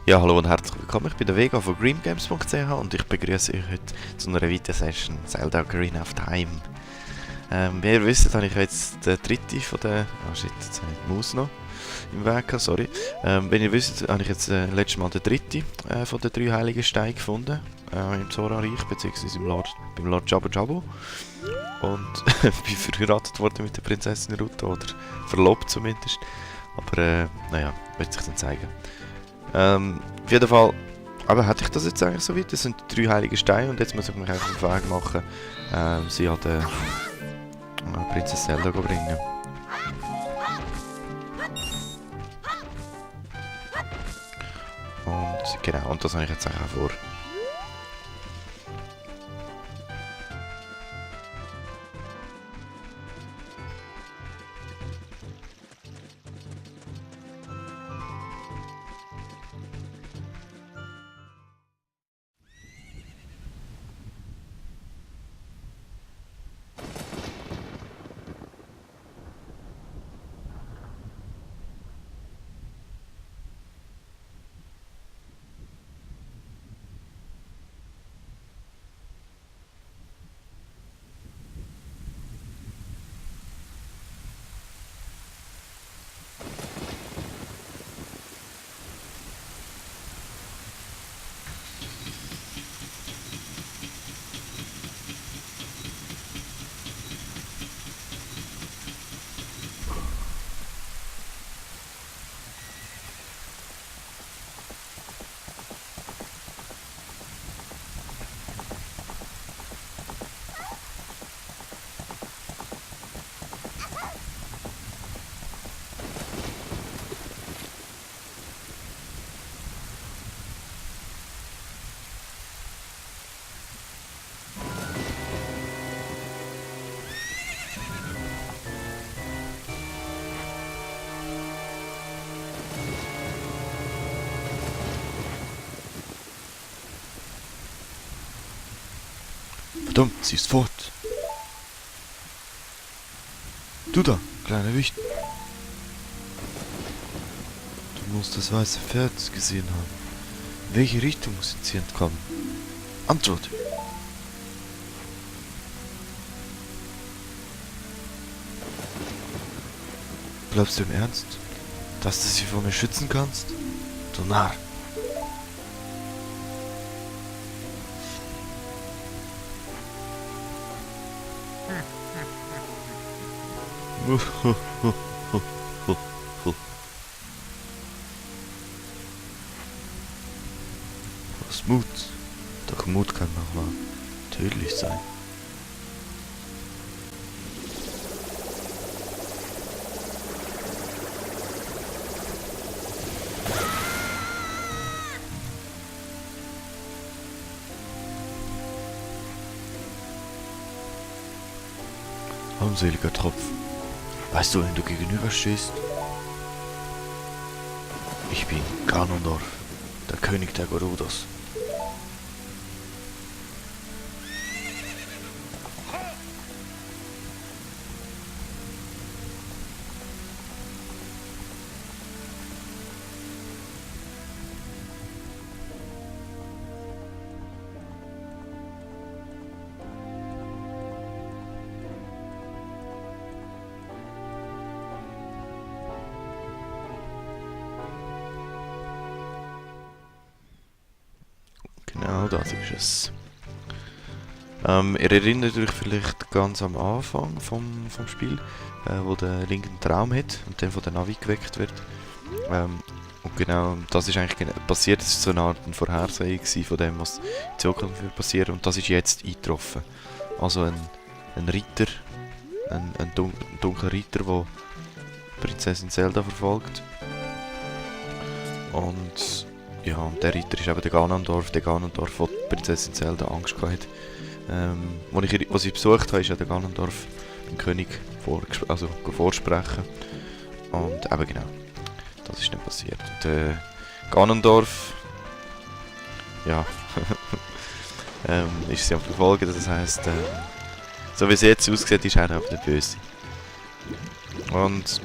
Ja, hallo und herzlich willkommen. Ich bin der Vega von greengames.ch und ich begrüße euch heute zu einer weiteren Session Zelda Ocarina of Time. Wie ihr wisst, habe ich jetzt den dritten von der... Ah shit, jetzt habe ich die Maus noch im Weg gehabt, sorry. Wenn ihr wisst, habe ich jetzt letztes Mal den dritten von den drei heiligen Steinen gefunden. Im Zora-Reich, beziehungsweise beim Lord Jabu Jabu. Und bin verheiratet worden mit der Prinzessin Ruto, oder verlobt zumindest. Aber naja, wird sich dann zeigen. Auf jeden Fall, aber hätte ich das jetzt eigentlich so weit? Das sind die drei heiligen Steine und jetzt muss ich mich einfach auf den Weg machen, sie an der Prinzessin Zelda bringen. Und genau, und das habe ich jetzt eigentlich auch vor. Verdammt, sie ist fort. Du da, kleiner Wicht. Du musst das weiße Pferd gesehen haben. In welche Richtung sind sie entkommen? Antworte! Glaubst du im Ernst, dass du sie vor mir schützen kannst? Du Narr! Was Mut? Doch Mut kann manchmal tödlich sein. Armseliger Tropfen. Weißt du, wem du gegenüberstehst? Ich bin Ganondorf, der König der Gerudos. Genau, das ist es. Ihr erinnert euch vielleicht ganz am Anfang vom Spiel, wo der Link einen Traum hat und dann von der Navi geweckt wird. Und genau, das ist eigentlich passiert, das war so eine Art Vorhersage von dem, was in Zukunft wird passieren, und das ist jetzt eingetroffen. Also ein Ritter, ein dunkler Ritter, der Prinzessin Zelda verfolgt. Und ja, und der Ritter ist eben der Ganondorf, wo die Prinzessin Zelda Angst hatte. Wo sie besucht habe, ist ja der Ganondorf dem König vorsprechen. Und eben genau, das ist nicht passiert. Und Ganondorf, ja, ist sie am Verfolgen, das heisst, so wie es jetzt aussieht, ist er auch nicht böse. Und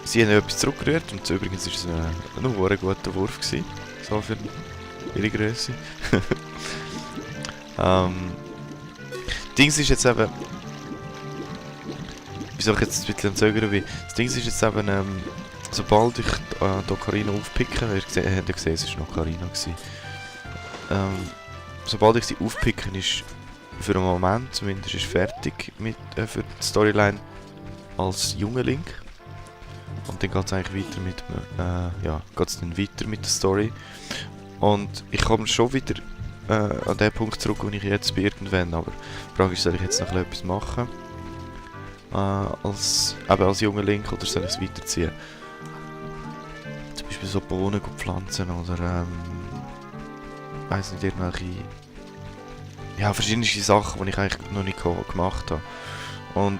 sie haben etwas zurückgerührt, und übrigens war es ein guter Wurf gewesen. so für ihre Größe. Dings ist jetzt eben... Wieso ich jetzt ein bisschen am Zögern bin? Das Ding ist jetzt eben, sobald ich da Ocarina aufpicke, habt ihr gesehen, es war noch Ocarina gewesen. Sobald ich sie aufpicke, ist für einen Moment zumindest ist fertig mit, für die Storyline als junger Link. Und dann geht es eigentlich weiter mit, geht's dann weiter mit der Story. Und ich komme schon wieder an den Punkt zurück, wo ich jetzt bin irgendwann, aber die Frage ist, soll ich jetzt noch etwas machen? Als junger Link, oder soll ich es weiterziehen? Zum Beispiel so Bohnen pflanzen oder weiss nicht, irgendwelche... Ja, verschiedene Sachen, die ich eigentlich noch nicht gemacht habe. Und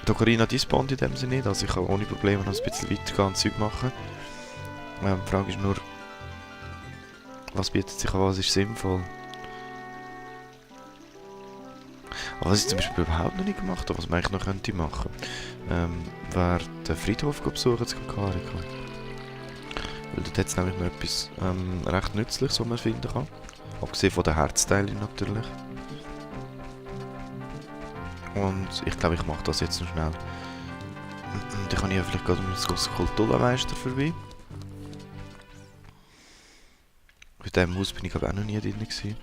die Ocarina despawned in dem Sinne nicht, also ich kann ohne Probleme noch ein bisschen weitergehen und Zeug machen. Die Frage ist nur, was bietet sich an, was ist sinnvoll? Aber was ich zum Beispiel überhaupt noch nicht gemacht habe, was man eigentlich noch könnte machen, wäre den Friedhof besuchen zu Kakariko. Weil dort hat es nämlich noch etwas recht Nützliches, was man finden kann. Abgesehen von den Herzteilen natürlich. Und ich glaube, ich mache das jetzt noch schnell. Und dann kann ich ja vielleicht gerade mit dem Skulpturenmeister vorbei. Bei diesem Haus bin ich aber auch noch nie drin gewesen.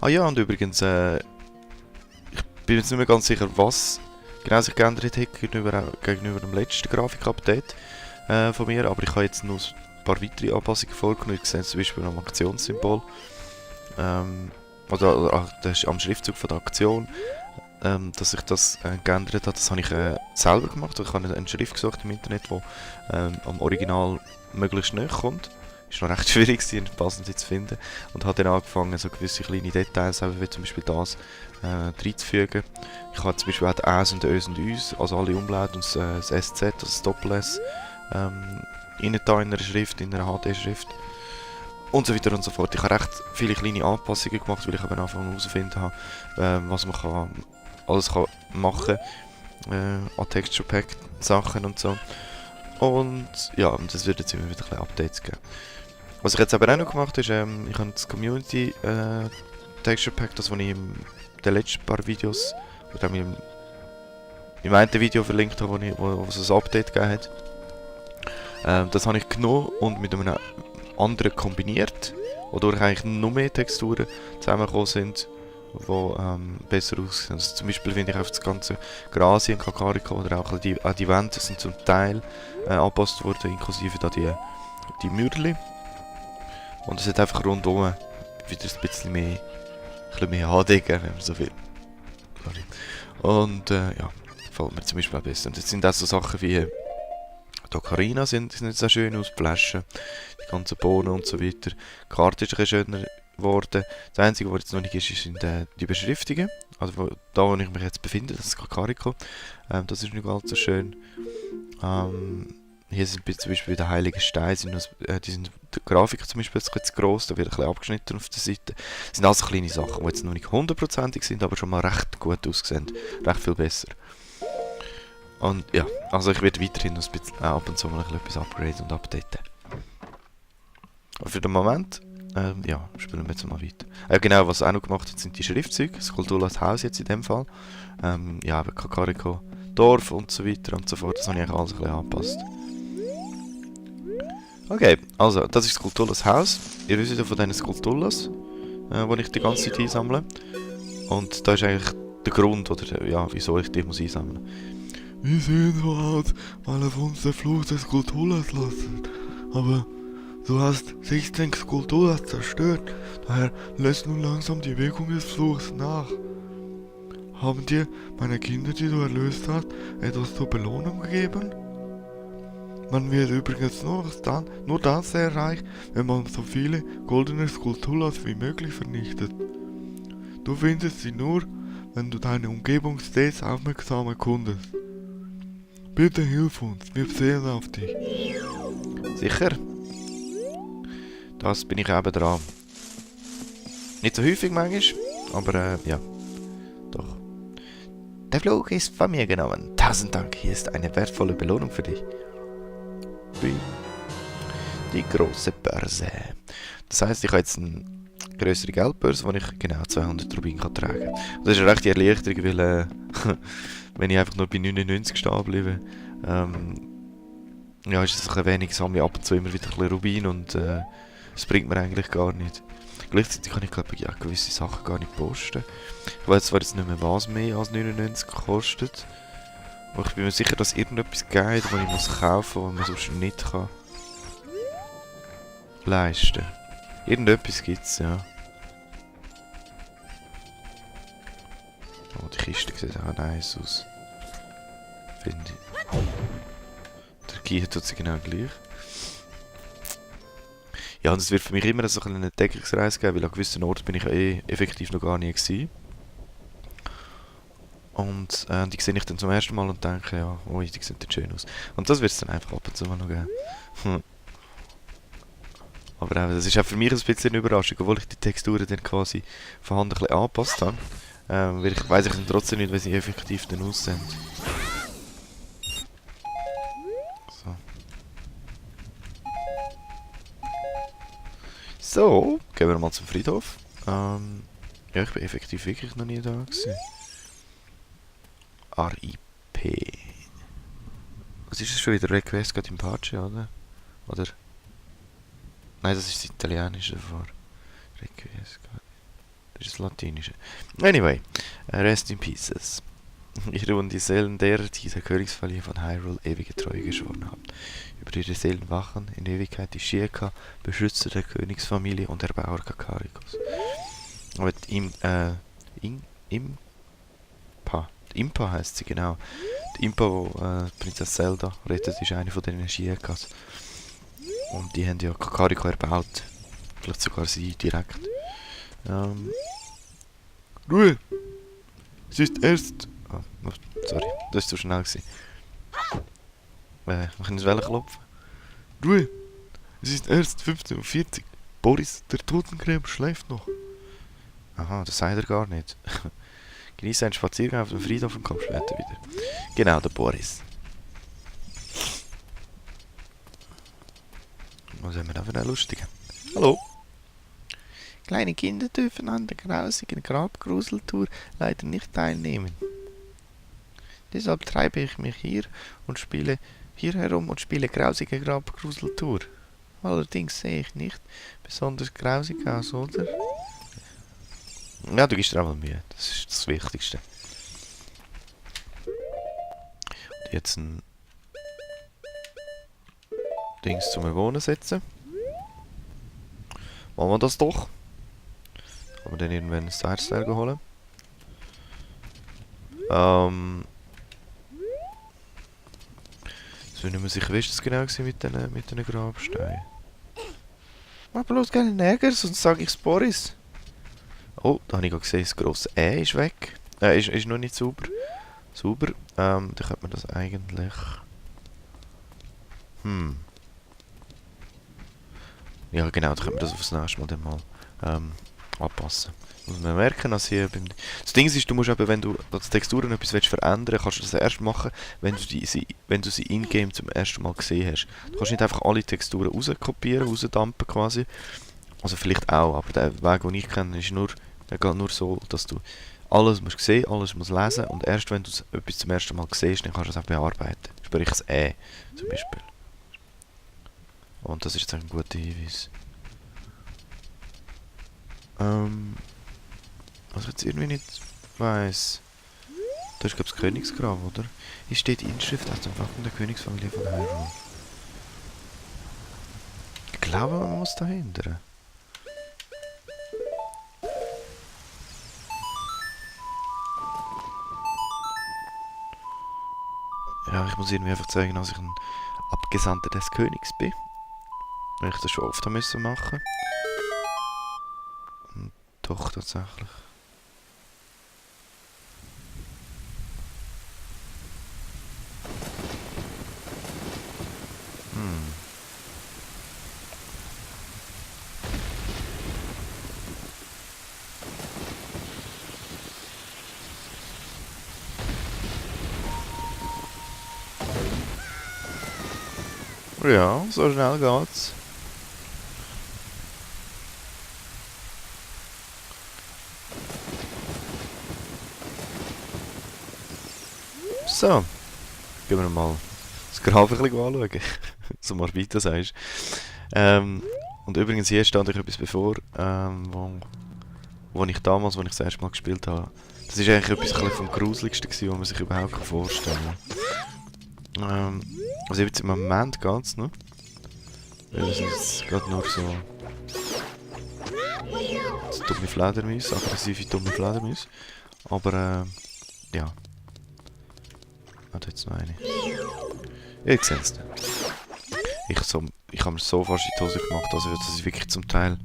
Ah ja, und übrigens, ich bin jetzt nicht mehr ganz sicher, was genau sich geändert hat gegenüber dem letzten Grafik-Update von mir, aber ich habe jetzt noch ein paar weitere Anpassungen vorgenommen. Ich sehe zum Beispiel am Aktionssymbol, das ist am Schriftzug von der Aktion, dass sich das geändert hat. Das habe ich selber gemacht. Ich habe eine Schrift gesucht im Internet, die am Original möglichst nahe kommt. Es war noch recht schwierig, die passend zu finden. Und habe dann angefangen, so gewisse kleine Details, wie zum Beispiel das, reinzufügen. Ich habe zum Beispiel auch die Äs und Ös und Üs, also alle Umlaute und das SZ, also das Doppel-S, in einer Schrift, in einer HD-Schrift. Und so weiter und so fort. Ich habe recht viele kleine Anpassungen gemacht, weil ich am Anfang herausfinden habe, was man alles machen kann an Texture Pack Sachen und so. Und ja, das wird jetzt immer wieder ein bisschen Updates geben. Was ich jetzt aber auch noch gemacht habe, ist, ich habe das Community Texture Pack, das was ich in den letzten paar Videos, oder im einen Video verlinkt habe, wo es ein Update gegeben hat. Das habe ich genommen und mit einem anderen kombiniert, wodurch eigentlich noch mehr Texturen zusammengekommen sind, die besser aussehen. Also zum Beispiel finde ich auch das ganze Gras in Kakariko oder auch die Wände sind zum Teil angepasst worden, inklusive da die Mürli. Und es hat einfach rundum wieder ein bisschen mehr HD gegeben, wenn man so will. Und ja, gefällt mir zum Beispiel auch besser. Und jetzt sind auch so Sachen wie die Ocarina sind jetzt sehr schön aus, die Flaschen, die ganzen Bohnen und so weiter. Die Karte ist ein bisschen schöner geworden. Das Einzige, was jetzt noch nicht ist, sind die Beschriftungen. Also wo ich mich jetzt befinde, das ist Kakariko. Das ist nicht ganz so schön. Hier sind zum Beispiel die Heiligen Steine, die Grafiken zum Beispiel jetzt zu gross, da wird ein bisschen abgeschnitten auf der Seite. Das sind also kleine Sachen, die jetzt noch nicht 100%ig sind, aber schon mal recht gut aussehen. Recht viel besser. Und ja, also ich werde weiterhin noch ein bisschen, ab und zu mal etwas upgraden und updaten. Aber für den Moment, ja, spielen wir jetzt mal weiter. Genau, was auch noch gemacht hat, sind die Schriftzeuge. Skulltulas Haus jetzt in dem Fall. Ja, aber Kakariko Dorf und so weiter und so fort. Das habe ich eigentlich alles ein bisschen angepasst. Okay, also, das ist Skulltulas Haus. Ihr wisst ja von diesen Skulltulas, die ich die ganze Zeit einsammle. Und da ist eigentlich der Grund, oder ja, wieso ich die muss einsammeln. Wir sehen so aus, weil auf uns der Fluch des Skulltulas lastet. Aber du hast 16 Skulltulas zerstört, daher lässt nun langsam die Wirkung des Fluchs nach. Haben dir meine Kinder, die du erlöst hast, etwas zur Belohnung gegeben? Man wird übrigens nur dann sehr reich, wenn man so viele goldene Skulltulas wie möglich vernichtet. Du findest sie nur, wenn du deine Umgebung stets aufmerksam erkundest. Bitte hilf uns, wir sehen auf dich. Sicher? Das bin ich eben dran. Nicht so häufig manchmal, aber ja, doch. Der Flug ist von mir genommen. 1000 Dank, hier ist eine wertvolle Belohnung für dich. Die grosse Börse. Das heisst, ich habe jetzt eine grössere Geldbörse, wo ich genau 200 Rubin kann tragen kann. Das ist eine rechte Erleichterung, weil wenn ich einfach nur bei 99 stehen bleibe, ja, ist es ein bisschen wenig, sammle ich ab und zu immer wieder ein bisschen Rubin und das bringt mir eigentlich gar nicht. Gleichzeitig kann ich glaube ja, gewisse Sachen gar nicht posten. Ich weiß zwar jetzt nicht mehr, was mehr als 99 kostet, aber ich bin mir sicher, dass es irgendetwas gibt, das ich muss kaufen, was man sonst nicht kann leisten. Irgendetwas gibt es, ja. Oh, die Kiste sieht auch nice aus. Finde ich. Der Gier tut sie genau gleich. Ja, und es wird für mich immer so eine Entdeckungsreise geben, weil an gewissen Orten bin ich effektiv noch gar nie gewesen. Und die sehe ich dann zum ersten Mal und denke, ja, ui, die sehen jetzt schön aus. Und das wird es dann einfach ab und zu mal noch geben. Aber das ist auch für mich ein bisschen eine Überraschung, obwohl ich die Texturen dann quasi von Hand ein bisschen angepasst habe. Weil ich weiss dann trotzdem nicht, wie sie effektiv dann aussehen. So. So, gehen wir mal zum Friedhof. Ja, ich bin effektiv wirklich noch nie da gewesen. RIP. Was ist das schon wieder? Request geht im Pace, oder? Oder? Nein, das ist das Italienische davor. Request. Das ist das Latinische. Anyway, rest in pieces. Ich ruhe die Seelen derer, die der Königsfamilie von Hyrule ewige Treue geschworen haben. Über ihre Seelen wachen in Ewigkeit die Shieka, Beschützer der Königsfamilie und Erbauer Kakarikos. Aber Impa heisst sie, genau. Die Impa, die Prinzessin Zelda rettet, ist eine von den Shiekas. Und die haben ja Kakariko erbaut. Vielleicht sogar sie direkt. Ruhe! Es ist erst... Oh, sorry, das war zu schnell gewesen. Ich kann nicht klopfen. Ruhe! Es ist erst 15:40 Uhr. Boris, der Totengräber, schläft noch. Aha, das sagt er gar nicht. Genieße einen Spaziergang auf dem Friedhof und komm später wieder. Genau, der Boris. Was haben wir da für einen lustigen? Hallo! Kleine Kinder dürfen an der grausigen Grabgruseltour leider nicht teilnehmen. Deshalb treibe ich mich hier herum und spiele grausige Grabgruseltour. Allerdings sehe ich nicht besonders grausig aus, oder? Ja, du gibst dir einmal Mühe. Das ist das Wichtigste. Und jetzt ein Dings zum Wohnen setzen. Machen wir das doch. Kann man dann irgendwann ein Sidestyle holen. Jetzt bin ich mir sicher, wie war das genau mit den Grabsteinen? Mach bloß keine Ärger, sonst sage ich's Boris. Oh, da habe ich gerade gesehen, das grosse ist weg. Ist noch nicht sauber. Dann könnte man das eigentlich... Ja genau, dann könnte man das aufs nächste Mal dann mal anpassen. Muss man merken, dass hier beim... Das Ding ist, du musst eben, wenn du die Texturen etwas verändern willst, kannst du das erst machen, wenn du sie in-game zum ersten Mal gesehen hast. Du kannst nicht einfach alle Texturen rauskopieren, rausdumpen quasi. Also vielleicht auch, aber der Weg, den ich kenne, ist der geht nur so, dass du alles musst sehen, alles musst lesen und erst wenn du etwas zum ersten Mal siehst, dann kannst du es auch bearbeiten. Sprich das zum Beispiel. Und das ist jetzt ein guter Hinweis. Was ich jetzt irgendwie nicht weiss. Da ist glaube ich das Königsgrab, oder? Hier steht Inschrift aus dem Wappen der Königsfamilie von Hyrule. Ich glaube, man muss dahinter. Ja, ich muss irgendwie einfach zeigen, dass ich ein Abgesandter des Königs bin. Weil ich das schon oft machen musste. Und doch, tatsächlich. Ja, so schnell geht's. So, gehen wir mal das Grab ein bisschen anschauen. So morbid das sagst. Und übrigens, hier stand ich etwas bevor, wo ich damals, als ich das erste Mal gespielt habe. Das ist eigentlich etwas ein bisschen vom Gruseligsten gewesen, was man sich überhaupt vorstellen kann. Also jetzt im Moment geht es noch. Weil es ist gerade nur so dumme Fledermäuse, aggressive dumme Fledermäuse. Aber ja. Ah, da jetzt noch eine. Ihr seht es. Ich habe mir so fast in die Hose gemacht, also dass ich wirklich zum Teil...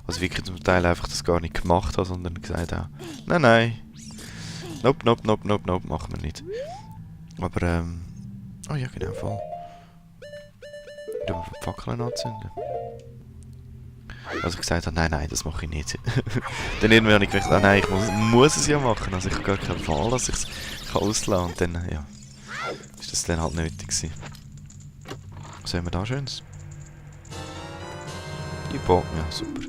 Also wirklich zum Teil einfach das gar nicht gemacht habe, sondern gesagt habe, nein. Nope, machen wir nicht. Aber oh ja, genau, voll. Da wir Fackeln anzünden. Also ich gesagt habe, nein, das mache ich nicht. Dann irgendwann habe ich gedacht, nein, ich muss es ja machen. Also ich habe gar keine Wahl, dass ich es auslassen kann. Und dann, ja, ist das dann halt nötig gewesen. Was haben wir da Schönes? Die Bombe, ja, super.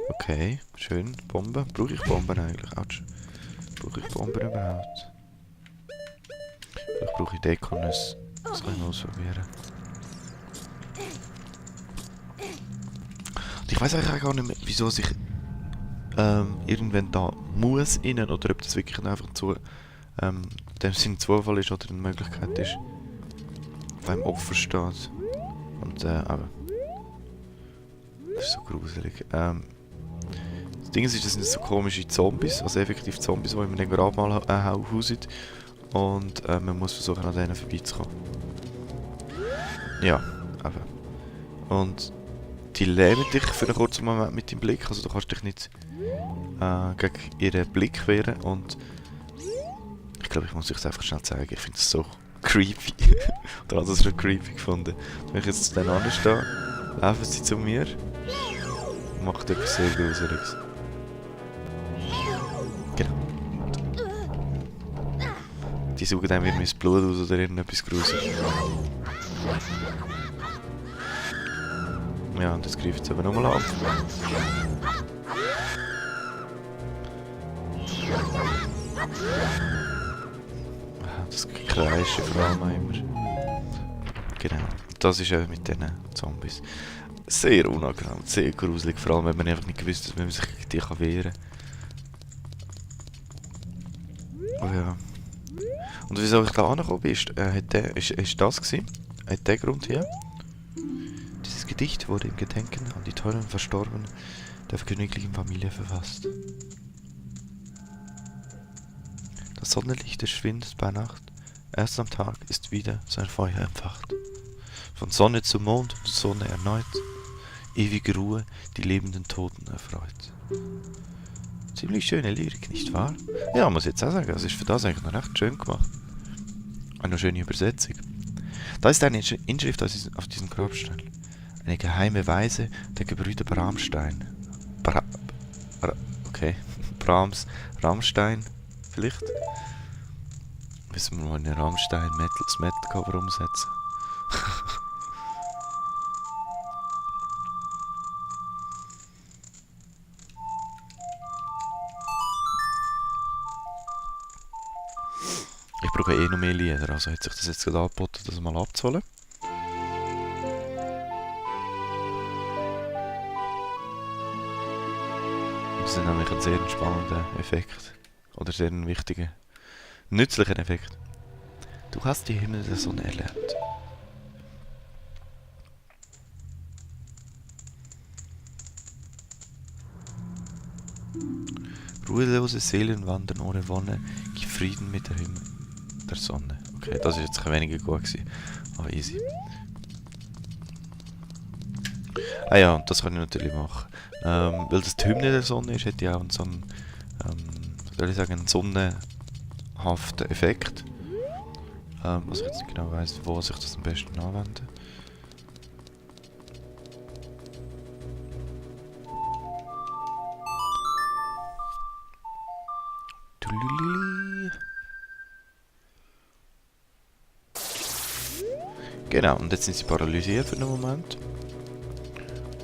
Okay, schön. Bomben. Brauche ich Bomben eigentlich? Autsch. Brauche ich Bomben überhaupt? Vielleicht brauche ich Dekonus. Das kann ich mal ausprobieren. Und ich weiß eigentlich auch gar nicht mehr, wieso sich irgendwann da muss rein oder ob das wirklich einfach zu dem Sinn Zufall ist oder eine Möglichkeit ist, beim Opfer steht. Und aber das ist so gruselig. Das Ding ist, das sind so komische Zombies, also effektiv Zombies, die in einem Grabmal hausen. Und man muss versuchen, an denen vorbeizukommen. Ja, aber. Und die lähmen dich für einen kurzen Moment mit dem Blick, also du kannst dich nicht gegen ihren Blick wehren. Und ich glaube, ich muss euch das einfach schnell zeigen, ich finde es so creepy. Oder hat das schon creepy gefunden. Wenn ich jetzt zu denen anstehe, laufen sie zu mir und macht etwas sehr Gruseliges. Genau. Die saugen dann wieder mein Blut aus oder irgendetwas Gruseliges. Ja, und das greift es aber nochmal an. Das Kreischen vor allem immer. Genau. Das ist ja mit diesen Zombies. Sehr unangenehm, sehr gruselig, vor allem wenn man einfach nicht gewusst hat, dass man sich gegen die wehren kann. Oh ja. Und wieso ich da angekommen bin, ist das gewesen? Hat der Grund hier? Dieses Gedicht wurde im Gedenken an die teuren Verstorbenen der königlichen Familie verfasst. Das Sonnenlicht verschwindet bei Nacht, erst am Tag ist wieder sein Feuer entfacht. Von Sonne zu Mond und Sonne erneut, ewige Ruhe die lebenden Toten erfreut. Ziemlich schöne Lyrik, nicht wahr? Ja, muss ich jetzt auch sagen, das ist für das eigentlich noch recht schön gemacht. Eine schöne Übersetzung. Da ist eine Inschrift auf diesem Grabstein. Eine geheime Weise der Gebrüder Bramstein. Okay, Rammstein, vielleicht? Müssen wir mal eine Rammstein das Metal-Cover umsetzen. Ich brauche eh noch mehr Lieder, also hat sich das jetzt gerade angeboten, das mal abzuholen. Das ist nämlich ein sehr spannender Effekt. Oder sehr ein wichtiger, nützlicher Effekt. Du hast die Himmel der Sonne erlernt. Ruhelose Seelen wandern ohne Wonne, gib Frieden mit der Himmel der Sonne. Okay, das ist jetzt ein weniger gut gewesen, aber easy. Ah ja, und das kann ich natürlich machen. Weil das die Hymne der Sonne ist, hätte ich auch so einen, soll ich sagen, einen sonnenhaften Effekt. Was ich jetzt nicht genau weiss, wo sich das am besten anwende. Genau, und jetzt sind sie paralysiert für einen Moment.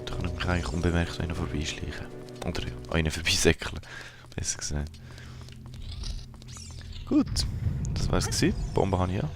Da kann ich mich eigentlich unbemerkt noch vorbeischleichen. Oder an ihnen vorbeisäckeln, besser gesagt. Gut, das war's gewesen. Die Bombe habe ich ja.